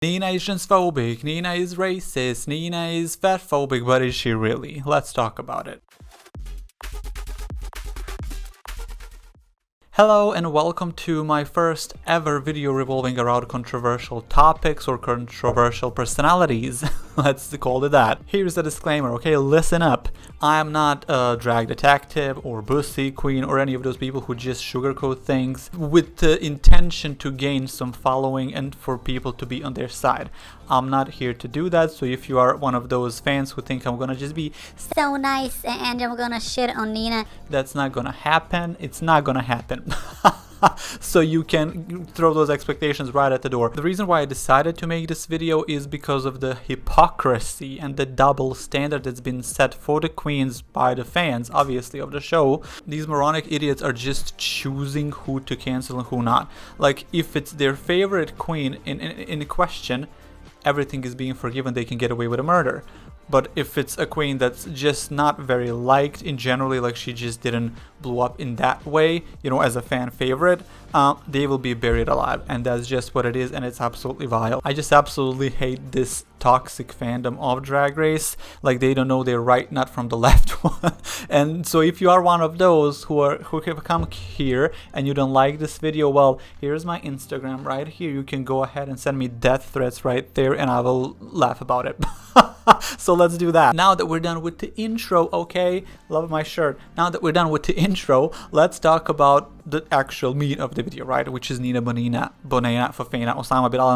Nina is transphobic, Nina is racist, Nina is fatphobic, but is she really? Let's talk about it. Hello and welcome to my first ever video revolving around controversial topics or controversial personalities. Let's call it that. Here's the disclaimer, okay? Listen up. I am not a drag detective or bussy queen or any of those people who just sugarcoat things with the intention to gain some following and for people to be on their side. I'm not here to do that, so if you are one of those fans who think I'm gonna just be so nice and I'm gonna shit on Nina, that's not gonna happen. It's not gonna happen. So you can throw those expectations right at the door. The reason why I decided to make this video is because of the hypocrisy and the double standard that's been set for the queens by the fans, obviously, of the show. These moronic idiots are just choosing who to cancel and who not. Like, if it's their favorite queen in question, everything is being forgiven, they can get away with a murder. But if it's a queen that's just not very liked in generally, like she just didn't blow up in that way, you know, as a fan favorite, they will be buried alive. And that's just what it is, and it's absolutely vile. I just absolutely hate this toxic fandom of Drag Race. Like, they don't know their right nut from the left one. And so if you are one of those who have come here and you don't like this video, well, here's my Instagram right here. You can go ahead and send me death threats right there and I will laugh about it. So let's do that. Now that we're done with the intro, okay? Love my shirt. Now that we're done with the intro, let's talk about the actual meat of the video, right? Which is Nina Bonina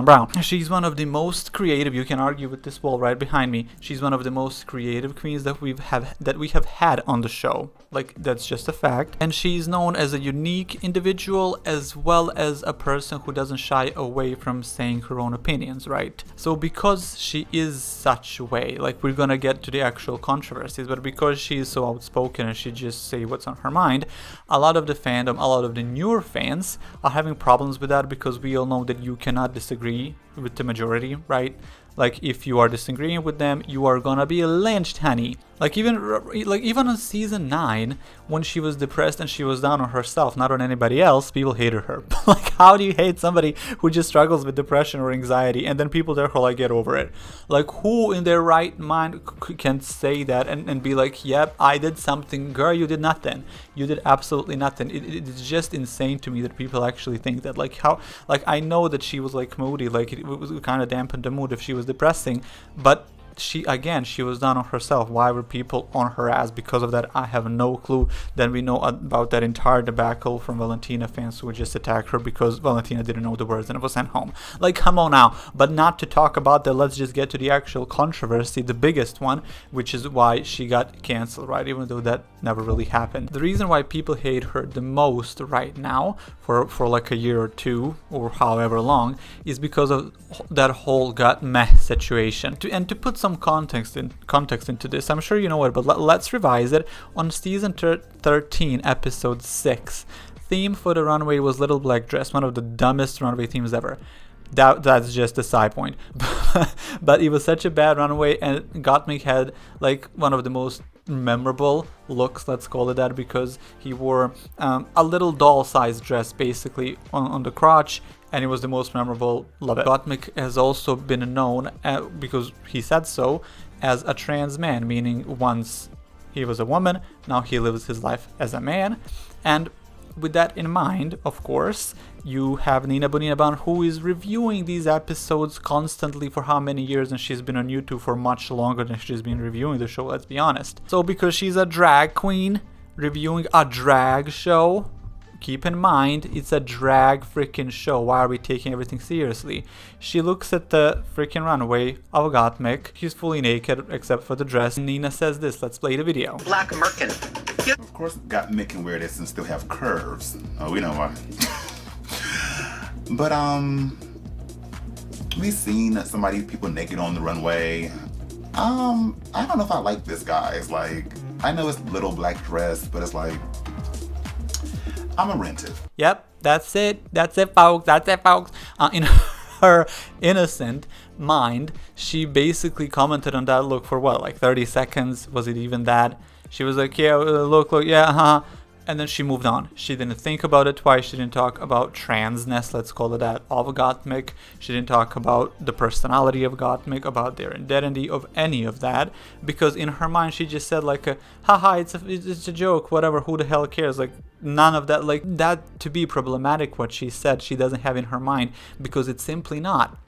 Brown. She's one of the most creative, you can argue with this wall right behind me, she's one of the most creative queens that we have had on the show. Like, that's just a fact. And she's known as a unique individual as well as a person who doesn't shy away from saying her own opinions, right? So because she is such a way, like, we're gonna get to the actual controversies, but because she is so outspoken and she just say what's on her mind, a lot of the fandom, a lot of the newer fans are having problems with that, because we all know that you cannot disagree with the majority, right? Like, if you are disagreeing with them, you are gonna be lynched, honey. Like even on season 9, when she was depressed and she was down on herself, not on anybody else, people hated her. Like, how do you hate somebody who just struggles with depression or anxiety, and then people therefore like get over it? Like, who in their right mind can say that and be like, yep, I did something? Girl, you did nothing. You did absolutely nothing. It's just insane to me that people actually think that. Like, how, like, I know that she was like moody, like it was kind of dampened the mood if she was depressing, but she was down on herself. Why were people on her ass because of that? I have no clue. Then we know about that entire debacle from Valentina fans who would just attack her because Valentina didn't know the words and it was sent home. Like, come on now. But not to talk about that, let's just get to the actual controversy, the biggest one, which is why she got canceled, right? Even though that never really happened. The reason why people hate her the most right now for like a year or two or however long is because of that whole got meh situation. To put some context into this, I'm sure you know it, but let's revise it. On season 13, episode 6, theme for the runway was Little Black Dress, one of the dumbest runway themes ever. That's just a side point. But it was such a bad runway, and Gottmik had like one of the most memorable looks, let's call it that, because he wore a little doll-sized dress basically on the crotch, and it was the most memorable. Love it. Gottmik has also been known, because he said so, as a trans man, meaning once he was a woman, now he lives his life as a man. And with that in mind, of course, you have Nina Bonina Brown, who is reviewing these episodes constantly for how many years, and she's been on YouTube for much longer than she's been reviewing the show, let's be honest. So because she's a drag queen reviewing a drag show, keep in mind, it's a drag freaking show. Why are we taking everything seriously? She looks at the freaking runway of Gottmik. She's fully naked except for the dress. Nina says this. Let's play the video. Black Merkin. Of course, Gottmik can wear this and still have curves. Oh, we know why. But we've seen people naked on the runway. I don't know if I like this, guys. Like, I know it's Little Black Dress, but it's like, I'm a rent it. Yep, that's it. That's it, folks. That's it, folks. In her innocent mind, she basically commented on that look for what, like 30 seconds? Was it even that? She was like, yeah, look, yeah, And then she moved on. She didn't think about it twice. She didn't talk about transness, let's call it that, of Gottmik. She didn't talk about the personality of Gottmik, about their identity, of any of that. Because in her mind, she just said like, haha, it's a joke, whatever, who the hell cares? Like, none of that, like, that to be problematic, what she said, she doesn't have in her mind, because it's simply not.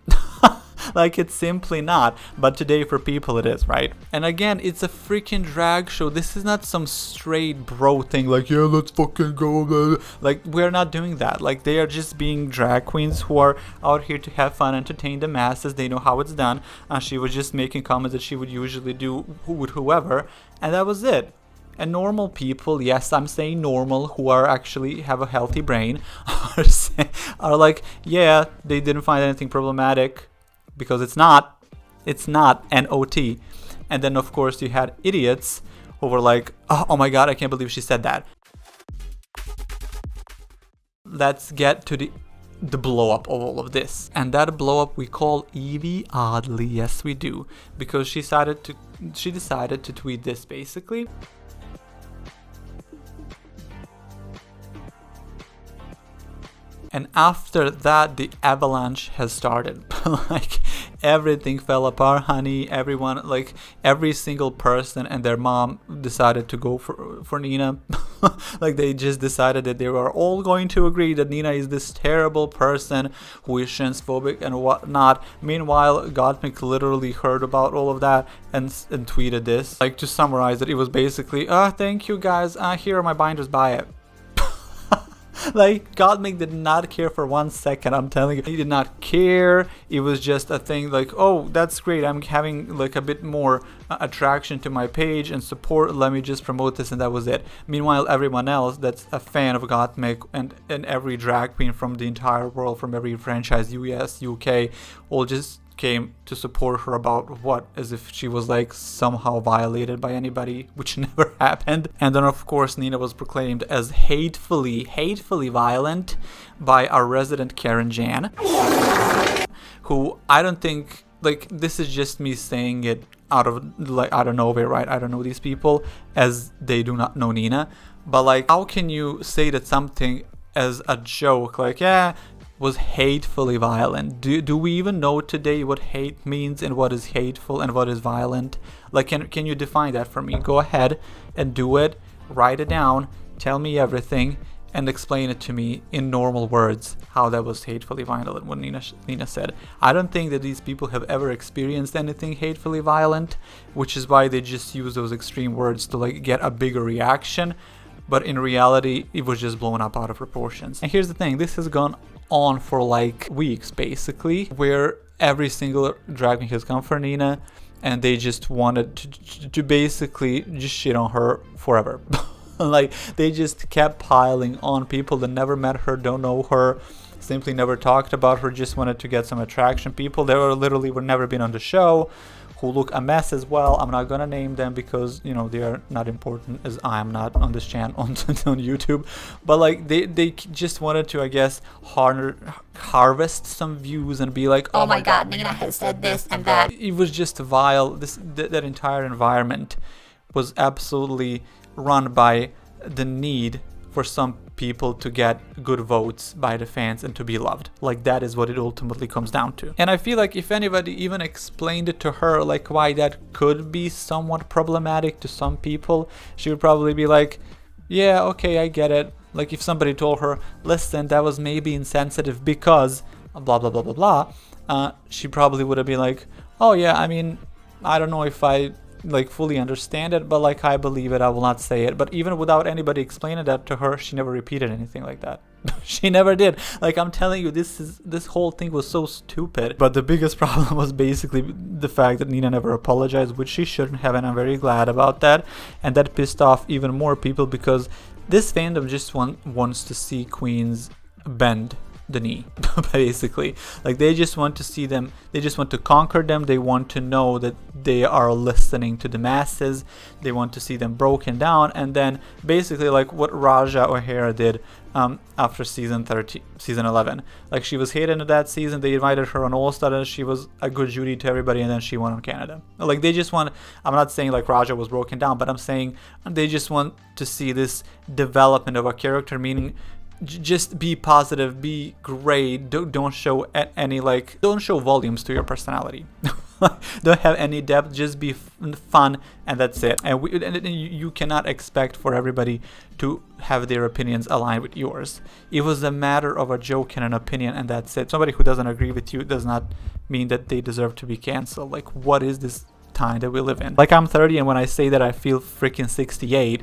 Like, it's simply not. But today for people it is, right? And again, it's a freaking drag show. This is not some straight bro thing like, yeah, let's fucking go. Blah, blah. Like, we're not doing that. Like, they are just being drag queens who are out here to have fun, entertain the masses. They know how it's done. She was just making comments that she would usually do with whoever, and that was it. And normal people, yes, I'm saying normal, who are actually have a healthy brain, are like, yeah, they didn't find anything problematic, because it's not N-O-T. And then of course you had idiots who were like, oh my god, I can't believe she said that. Let's get to the blow up of all of this. And that blow up we call Yvie Oddly. Yes, we do, because she decided to tweet this basically. And after that, the avalanche has started. Like, everything fell apart, honey. Everyone, like, every single person and their mom decided to go for Nina. Like, they just decided that they were all going to agree that Nina is this terrible person who is transphobic and whatnot. Meanwhile, Gottmik literally heard about all of that and tweeted this. Like, to summarize it, it was basically, thank you guys. Here are my binders, buy it. Like, Gottmik did not care for 1 second, I'm telling you. He did not care. It was just a thing like, oh, that's great, I'm having like a bit more attraction to my page and support, let me just promote this, and that was it. Meanwhile, everyone else that's a fan of Gottmik and every drag queen from the entire world, from every franchise, US, UK, all just came to support her about what, as if she was like somehow violated by anybody, which never happened. And then of course Nina was proclaimed as hatefully violent by our resident Karen Jan, who I don't think, like, this is just me saying it out of nowhere, right? I don't know these people, as they do not know Nina, but like, how can you say that something as a joke, like, yeah, was hatefully violent? Do we even know today what hate means and what is hateful and what is violent? Like, can you define that for me? Go ahead and do it. Write it down. Tell me everything and explain it to me in normal words how that was hatefully violent, what Nina said. I don't think that these people have ever experienced anything hatefully violent, which is why they just use those extreme words to like get a bigger reaction. But in reality, it was just blown up out of proportions. And here's the thing, this has gone on for like weeks basically, where every single drag queen has come for Nina and they just wanted to basically just shit on her forever. Like, they just kept piling on people that never met her, don't know her, simply never talked about her, just wanted to get some attraction. People that were never been on the show, who look a mess as well. I'm not gonna name them because, you know, they are not important, as I am not on this channel on YouTube. But like, they just wanted to, I guess, harvest some views and be like, oh my god, Nina has said this and that. It was just vile. That entire environment was absolutely run by the need for some people to get good votes by the fans and to be loved. Like, that is what it ultimately comes down to. And I feel like if anybody even explained it to her, like why that could be somewhat problematic to some people, she would probably be like, yeah, okay, I get it. Like, if somebody told her, listen, that was maybe insensitive because blah blah blah blah blah, she probably would have been like, oh yeah, I mean, I don't know if I like fully understand it, but like, I believe it, I will not say it. But even without anybody explaining that to her, she never repeated anything like that. She never did. Like, I'm telling you, this whole thing was so stupid. But the biggest problem was basically the fact that Nina never apologized, which she shouldn't have, and I'm very glad about that. And that pissed off even more people, because this fandom just wants to see queens bend the knee, basically. Like, they just want to see them, they just want to conquer them, they want to know that they are listening to the masses, they want to see them broken down, and then basically like what Raja O'Hara did after season 11. Like, she was hated in that season, they invited her on All Star, and she was a good Judy to everybody, and then she won on Canada. Like, they just want, I'm not saying like Raja was broken down, but I'm saying they just want to see this development of a character, meaning just be positive, be great, don't show any, like, don't show volumes to your personality. Don't have any depth, just be fun, and that's it. And you cannot expect for everybody to have their opinions aligned with yours. It was a matter of a joke and an opinion, and that's it. Somebody who doesn't agree with you does not mean that they deserve to be canceled. Like, what is this time that we live in? Like, I'm 30, and when I say that, I feel freaking 68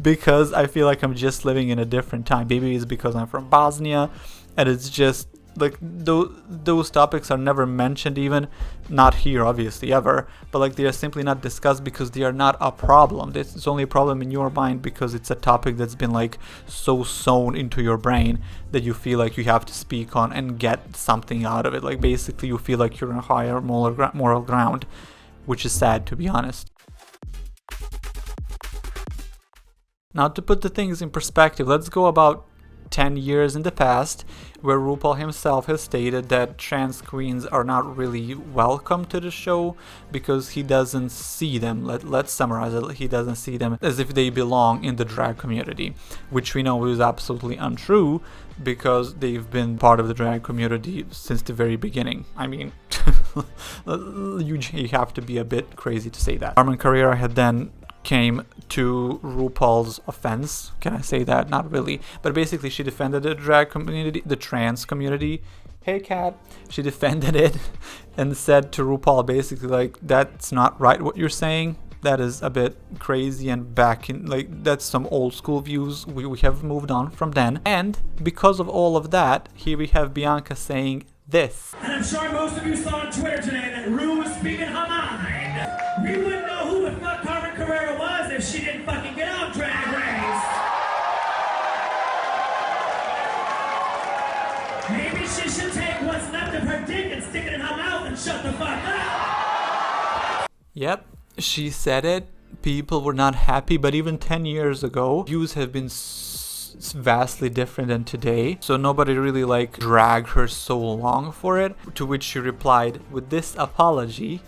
because I feel like I'm just living in a different time. Maybe it's because I'm from Bosnia, and it's just like those topics are never mentioned, even not here obviously ever, but like they are simply not discussed because they are not a problem. It's only a problem in your mind because it's a topic that's been like so sewn into your brain that you feel like you have to speak on and get something out of it. Like, basically you feel like you're on a higher moral ground, which is sad, to be honest. Now, to put the things in perspective, let's go about 10 years in the past, where RuPaul himself has stated that trans queens are not really welcome to the show because he doesn't see them, let's summarize it, he doesn't see them as if they belong in the drag community, which we know is absolutely untrue because they've been part of the drag community since the very beginning. I mean, you have to be a bit crazy to say that. Carmen Carrera had then came to RuPaul's offense. Can I say that? Not really. But basically, she defended the drag community, the trans community. Hey, cat. She defended it and said to RuPaul basically like, that's not right what you're saying. That is a bit crazy and back in, like, that's some old school views. We have moved on from then. And because of all of that, here we have Bianca saying this. And I'm sure most of you saw on Twitter today that Ru was speaking her mind. We wouldn't know who the fuck Carmen Carrera was if she didn't fucking get out Drag Race. Maybe she should take what's left of her dick and stick it in her mouth and shut the fuck up. Yep, she said it. People were not happy, but even 10 years ago, views have been vastly different than today, so nobody really like dragged her so long for it, to which she replied with this apology.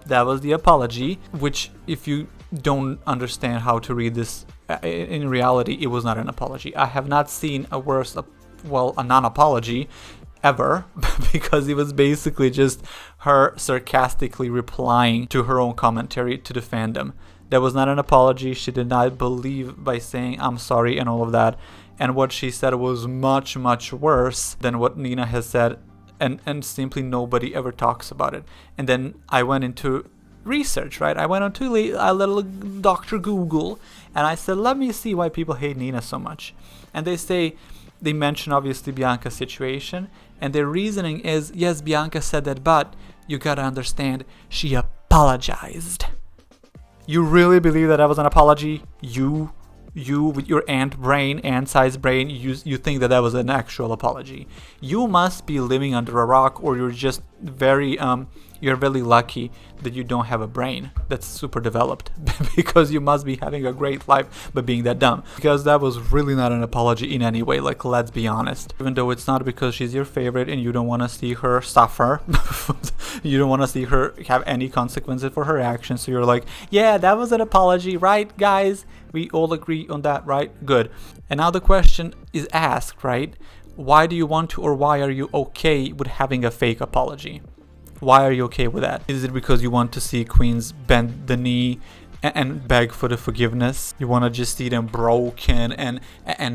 That was the apology, which, if you don't understand how to read this, in reality it was not an apology. I have not seen a worse, a non-apology ever, because it was basically just her sarcastically replying to her own commentary to the fandom. That was not an apology. She did not believe by saying I'm sorry and all of that, and what she said was much worse than what Nina has said, and simply nobody ever talks about it. And then I went into research, right? I went onto a little Dr. Google, and I said, let me see why people hate Nina so much. And they mention obviously Bianca's situation, and their reasoning is, yes, Bianca said that, but you gotta understand, she apologized. You really believe that was an apology? You with your ant-sized brain, you think that was an actual apology. You must be living under a rock, or you're just you're really lucky that you don't have a brain that's super developed, because you must be having a great life by being that dumb, because that was really not an apology in any way. Like, let's be honest, even though it's not because she's your favorite and you don't want to see her suffer, you don't want to see her have any consequences for her actions, so you're like, yeah, that was an apology, right, guys? We all agree on that, right? Good. And now the question is asked, right? Why do you want to, or why are you okay with having a fake apology? Why are you okay with that? Is it because you want to see queens bend the knee and beg for the forgiveness? You want to just see them broken and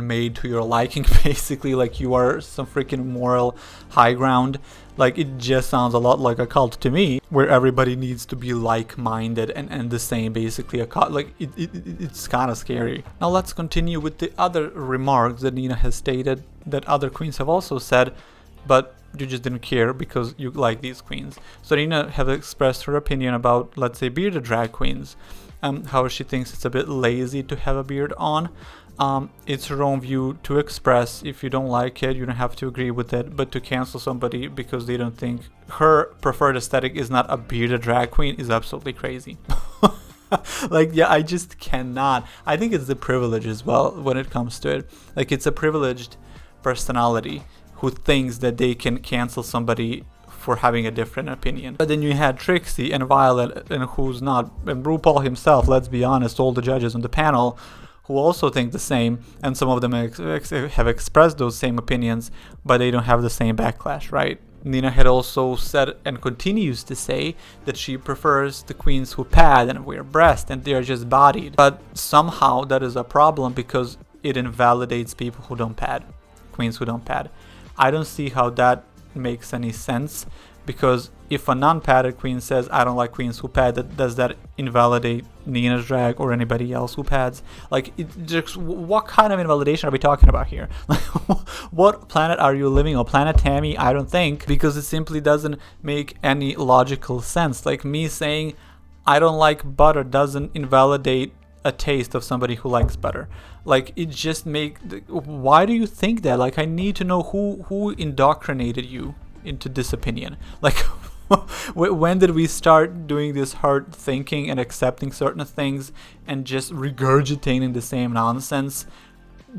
made to your liking, basically, like you are some freaking moral high ground? Like, it just sounds a lot like a cult to me, where everybody needs to be like-minded and the same, basically a cult. Like, it's kind of scary. Now let's continue with the other remarks that Nina has stated, that other queens have also said, but you just didn't care because you like these queens. So Nina have expressed her opinion about, let's say, bearded drag queens, how she thinks it's a bit lazy to have a beard on. It's her own view to express. If you don't like it, you don't have to agree with it, but to cancel somebody because they don't think her preferred aesthetic is not a bearded drag queen is absolutely crazy. Like, yeah, I just cannot. I think it's the privilege as well when it comes to it. Like, it's a privileged personality who thinks that they can cancel somebody for having a different opinion. But then you had Trixie and Violet, and who's not, and RuPaul himself, let's be honest, all the judges on the panel, who also think the same, and some of them have expressed those same opinions, but they don't have the same backlash, right? Nina had also said and continues to say that she prefers the queens who pad and wear breast and they are just bodied. But somehow that is a problem because it invalidates people who don't pad, queens who don't pad. I don't see how that makes any sense, because if a non-padded queen says I don't like queens who pad, does that invalidate Nina's drag or anybody else who pads? Like, what kind of invalidation are we talking about here? Like, what planet are you living on? Planet Tammy? I don't think, because it simply doesn't make any logical sense. Like, me saying I don't like butter doesn't invalidate a taste of somebody who likes butter. Like, it just why do you think that? Like, I need to know who indoctrinated you into this opinion. Like, when did we start doing this hard thinking and accepting certain things and just regurgitating the same nonsense?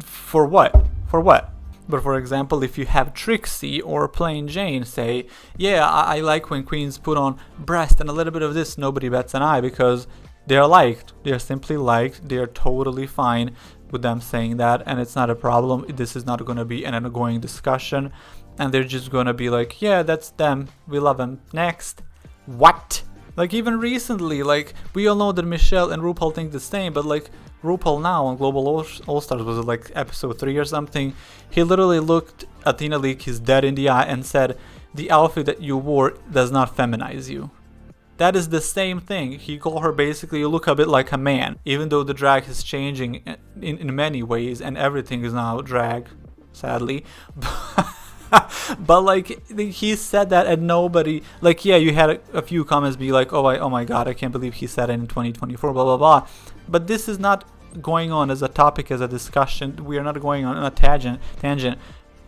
For what? For what? But for example, if you have Trixie or Plain Jane say, yeah, I like when queens put on breast and a little bit of this, nobody bats an eye, because they are liked. They are simply liked. They are totally fine with them saying that, and it's not a problem. This is not going to be an ongoing discussion, and they're just going to be like, yeah, that's them. We love them. Next. What? Like, even recently, like, we all know that Michelle and RuPaul think the same, but like, RuPaul now on Global All-Stars, was it like episode 3 or something? He literally looked Athena Leak his dead in the eye and said, the outfit that you wore does not feminize you. That is the same thing. He called her basically, you look a bit like a man, even though the drag is changing in many ways and everything is now drag, sadly. But like, he said that and nobody, like, yeah, you had a few comments be like, oh my god, I can't believe he said it in 2024, blah blah blah. But this is not going on as a topic, as a discussion. We are not going on a tangent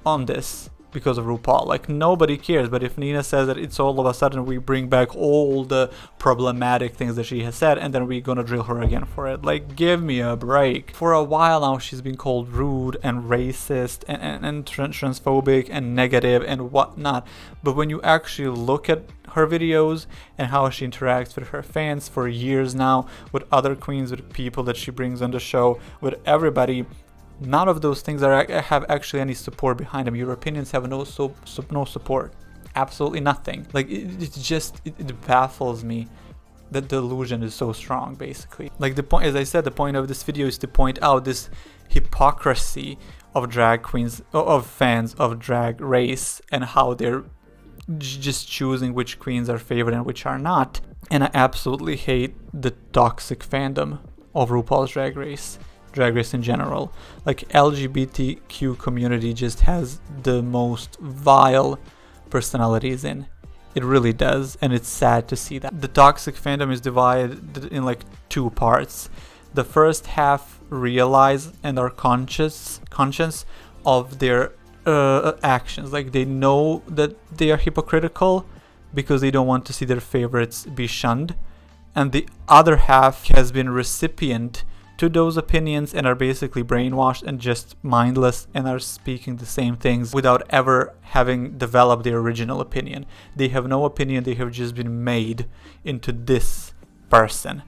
on this because of RuPaul. Like, nobody cares. But if Nina says that, it's all of a sudden we bring back all the problematic things that she has said, and then we're gonna drill her again for it. Like, give me a break. For a while now, she's been called rude and racist and transphobic and negative and whatnot. But when you actually look at her videos and how she interacts with her fans for years now, with other queens, with people that she brings on the show, with everybody, none of those things have actually any support behind them. Your opinions have no support. Absolutely nothing. Like, it baffles me that the illusion is so strong, basically. Like, the point, as I said, the point of this video is to point out this hypocrisy of drag queens, of fans of Drag Race, and how they're just choosing which queens are favorite and which are not. And I absolutely hate the toxic fandom of RuPaul's Drag Race in general. Like, LGBTQ community just has the most vile personalities in. It really does, and it's sad to see that. The toxic fandom is divided in like 2 parts. The first half realize and are conscious of their actions. Like, they know that they are hypocritical because they don't want to see their favorites be shunned. And the other half has been recipient to those opinions and are basically brainwashed and just mindless and are speaking the same things without ever having developed their original opinion. They have no opinion, they have just been made into this person.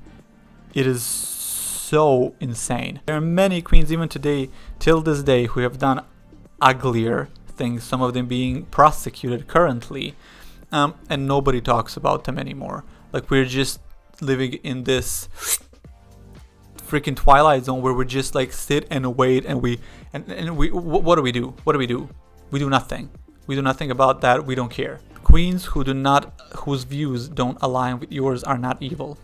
It is so insane. There are many queens even today, till this day, who have done uglier things, some of them being prosecuted currently, and nobody talks about them anymore. Like, we're just living in this freaking Twilight Zone where we just like sit and wait, and we what do we do? We do nothing. We do nothing about that. We don't care. Queens whose views don't align with yours are not evil.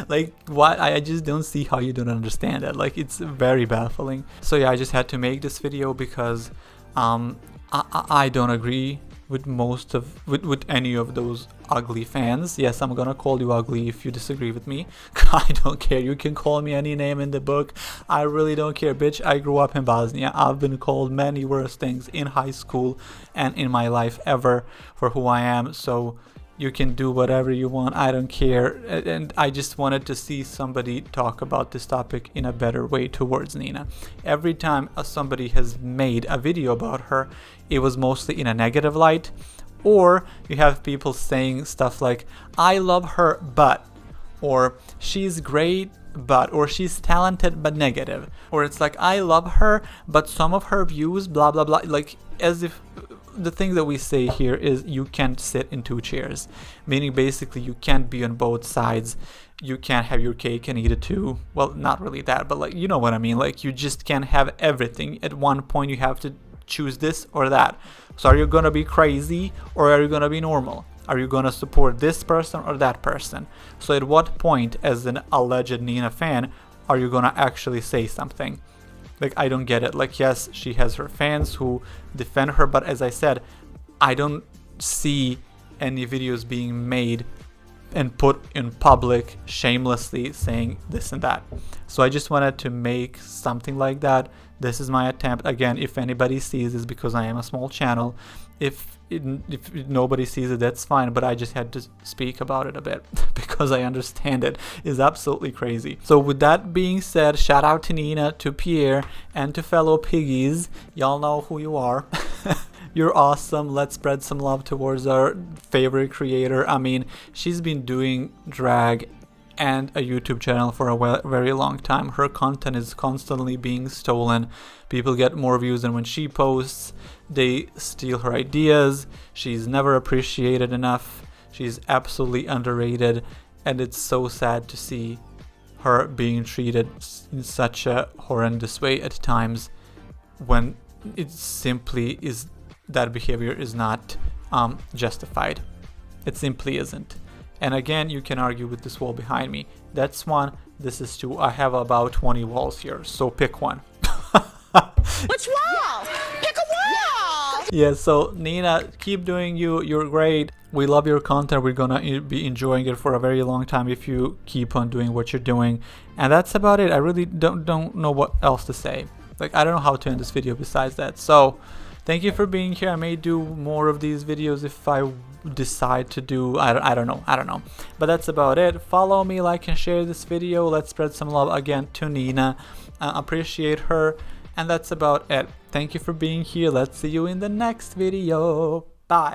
like what? I just don't see how you don't understand that. Like, it's very baffling. So yeah, I just had to make this video because I don't agree with most of with any of those ugly fans. Yes, I'm gonna call you ugly if you disagree with me. I don't care. You can call me any name in the book. I really don't care, bitch. I grew up in Bosnia. I've been called many worse things in high school and in my life ever for who I am. So you can do whatever you want. I don't care. And I just wanted to see somebody talk about this topic in a better way towards Nina. Every time somebody has made a video about her, it was mostly in a negative light, or you have people saying stuff like, I love her but, or she's great but, or she's talented but negative, or it's like, I love her but some of her views blah blah blah, like as if the thing that we say here is you can't sit in two chairs, meaning basically you can't be on both sides. You can't have your cake and eat it too. Well, not really that, but like, you know what I mean, like you just can't have everything. At one point you have to choose this or that. So are you gonna be crazy or are you gonna be normal? Are you gonna support this person or that person? So at what point, as an alleged Nina fan, are you gonna actually say something? Like, I don't get it. Like, yes, she has her fans who defend her, but as I said, I don't see any videos being made and put in public shamelessly saying this and that. So I just wanted to make something like that. This is my attempt. Again, if anybody sees this, because I am a small channel, if nobody sees it, that's fine, but I just had to speak about it a bit because I understand it is absolutely crazy. So with that being said, shout out to Nina, to Pierre, and to fellow piggies. Y'all know who you are. You're awesome. Let's spread some love towards our favorite creator. I mean, she's been doing drag and a YouTube channel for a very long time. Her content is constantly being stolen. People get more views than when she posts. They steal her ideas. She's never appreciated enough. She's absolutely underrated, and it's so sad to see her being treated in such a horrendous way at times when it simply is, that behavior is not justified. It simply isn't. And again, you can argue with this wall behind me. That's one, this is two. I have about 20 walls here, so pick one. Which wall? Pick a wall! Yeah, so Nina, keep doing you. You're great. We love your content. We're gonna be enjoying it for a very long time if you keep on doing what you're doing. And that's about it. I really don't know what else to say. Like, I don't know how to end this video besides that. So thank you for being here. I may do more of these videos if I decide to do, I don't know, but that's about it. Follow me, like and share this video. Let's spread some love again to Nina. Appreciate her, and that's about it. Thank you for being here. Let's see you in the next video. Bye.